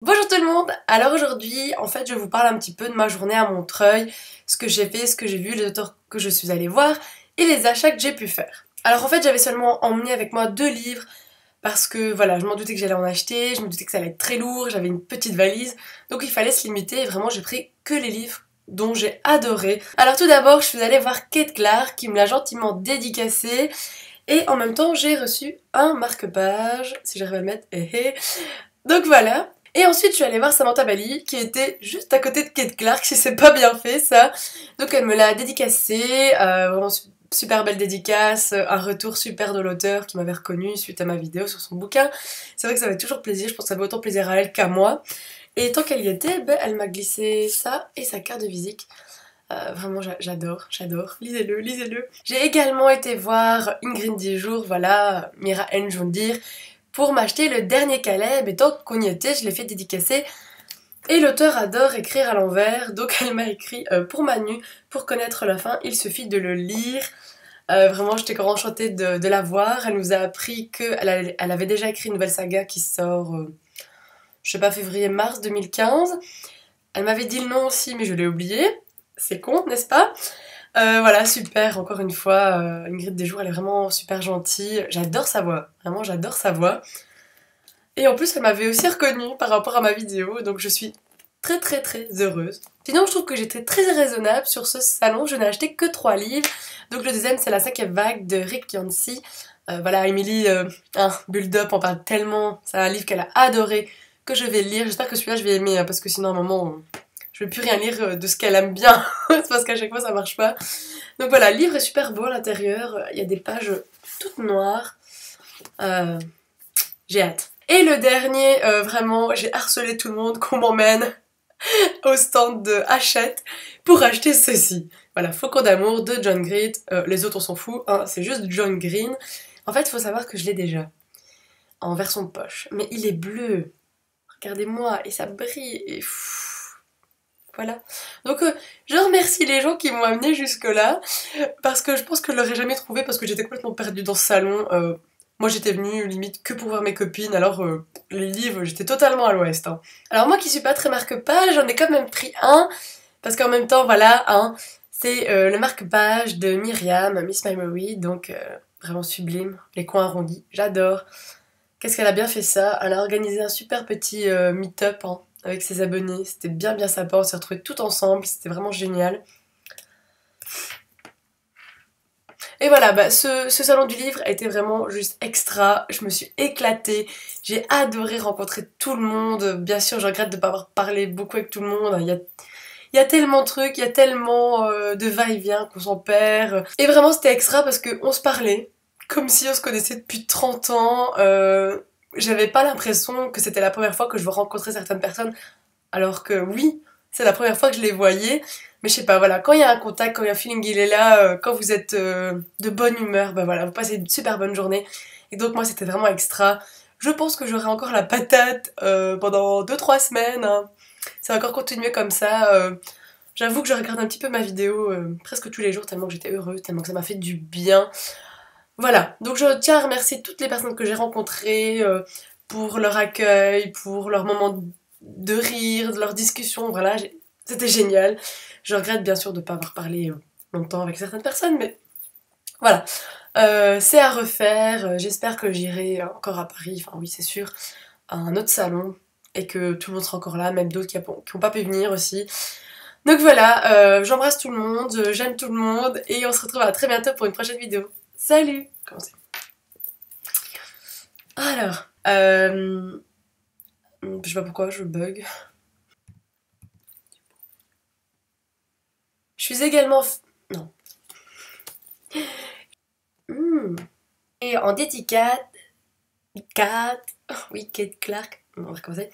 Bonjour tout le monde. Alors aujourd'hui, en fait, je vous parle un petit peu de ma journée à Montreuil, ce que j'ai fait, ce que j'ai vu, les auteurs que je suis allée voir et les achats que j'ai pu faire. Alors en fait, j'avais seulement emmené avec moi 2 livres parce que voilà, je m'en doutais que j'allais en acheter, je me doutais que ça allait être très lourd, j'avais une petite valise, donc il fallait se limiter et vraiment j'ai pris que les livres dont j'ai adoré. Alors tout d'abord, je suis allée voir Kate Clark qui me l'a gentiment dédicacé et en même temps, j'ai reçu un marque-page, si j'arrive à le mettre, Donc voilà. Et ensuite, je suis allée voir Samantha Bali, qui était juste à côté de Kate Clark, si c'est pas bien fait ça. Donc elle me l'a dédicacé, vraiment super belle dédicace, un retour super de l'auteur qui m'avait reconnue suite à ma vidéo sur son bouquin. C'est vrai que ça fait toujours plaisir, je pense que ça fait autant plaisir à elle qu'à moi. Et tant qu'elle y était, ben, elle m'a glissé ça et sa carte de visite. Vraiment, j'adore. Lisez-le, lisez-le. J'ai également été voir Ingrid Dijour, voilà, Mira N. Jondir, pour m'acheter le dernier Caleb. Et tant qu'on y était, je l'ai fait dédicacer. Et l'auteur adore écrire à l'envers, donc elle m'a écrit pour Manu, pour connaître la fin, il suffit de le lire. Vraiment, j'étais encore enchantée de la voir. Elle nous a appris qu'elle elle avait déjà écrit une nouvelle saga qui sort, je sais pas, février-mars 2015. Elle m'avait dit le nom aussi, mais je l'ai oublié. C'est con, n'est-ce pas? Voilà, super, encore une fois, Ingrid Desjours, elle est vraiment super gentille. J'adore sa voix, vraiment j'adore sa voix. Et en plus, elle m'avait aussi reconnue par rapport à ma vidéo, donc je suis très heureuse. Sinon, je trouve que j'étais très raisonnable sur ce salon, je n'ai acheté que 3 livres. Donc le deuxième, c'est La cinquième vague de Rick Yancey. Voilà, Emily, Build Up en parle tellement, c'est un livre qu'elle a adoré, que je vais lire. J'espère que celui-là, je vais aimer, hein, parce que sinon, à un moment, je vais plus rien lire de ce qu'elle aime bien. C'est parce qu'à chaque fois, ça marche pas. Donc voilà, le livre est super beau à l'intérieur, il y a des pages toutes noires. Euh, j'ai hâte. Et le dernier, vraiment, j'ai harcelé tout le monde qu'on m'emmène au stand de Hachette pour acheter ceci. Voilà, Faucon d'amour de John Green. Les autres, on s'en fout, hein, c'est juste John Green. En fait, il faut savoir que je l'ai déjà en version poche, mais il est bleu. Regardez-moi, et ça brille, et voilà. Donc, je remercie les gens qui m'ont amené jusque-là, parce que je pense que je l'aurais jamais trouvé, parce que j'étais complètement perdue dans ce salon. Moi, j'étais venue limite que pour voir mes copines, alors les livres, j'étais totalement à l'ouest, hein. Alors moi qui suis pas très marque-page, j'en ai quand même pris un, parce qu'en même temps, voilà, hein, c'est le marque-page de Myriam, Miss Memory, donc vraiment sublime, les coins arrondis, j'adore. Qu'est-ce qu'elle a bien fait ça? Elle a organisé un super petit meet-up, hein, avec ses abonnés, c'était bien sympa, on s'est retrouvés tout ensemble, c'était vraiment génial. Et voilà, bah, ce salon du livre a été vraiment juste extra, je me suis éclatée, j'ai adoré rencontrer tout le monde, bien sûr je regrette de ne pas avoir parlé beaucoup avec tout le monde, il y a tellement de trucs, il y a tellement de va-et-vient qu'on s'en perd, et vraiment c'était extra parce qu'on se parlait, comme si on se connaissait depuis 30 ans, j'avais pas l'impression que c'était la première fois que je rencontrais certaines personnes, alors que oui, c'est la première fois que je les voyais. Mais je sais pas, voilà, quand il y a un contact, quand il y a un feeling, il est là, quand vous êtes de bonne humeur, bah voilà, vous passez une super bonne journée. Et donc moi, c'était vraiment extra. Je pense que j'aurai encore la patate pendant 2-3 semaines, hein. Ça va encore continuer comme ça. J'avoue que je regarde un petit peu ma vidéo presque tous les jours, tellement que j'étais heureuse, tellement que ça m'a fait du bien. Voilà, donc je tiens à remercier toutes les personnes que j'ai rencontrées pour leur accueil, pour leur moment de rire, de leur discussion, voilà, c'était génial. Je regrette bien sûr de ne pas avoir parlé longtemps avec certaines personnes, mais voilà. C'est à refaire, j'espère que j'irai encore à Paris, enfin oui c'est sûr, à un autre salon, et que tout le monde sera encore là, même d'autres qui n'ont pas pu venir aussi. Donc voilà, j'embrasse tout le monde, j'aime tout le monde, et on se retrouve à très bientôt pour une prochaine vidéo. Salut! Comment c'est? Alors, je sais pas pourquoi je bug. Je suis également... Non. Hmm. Et en dédicace... Kate... Oui, Kate Clark. On va recommencer.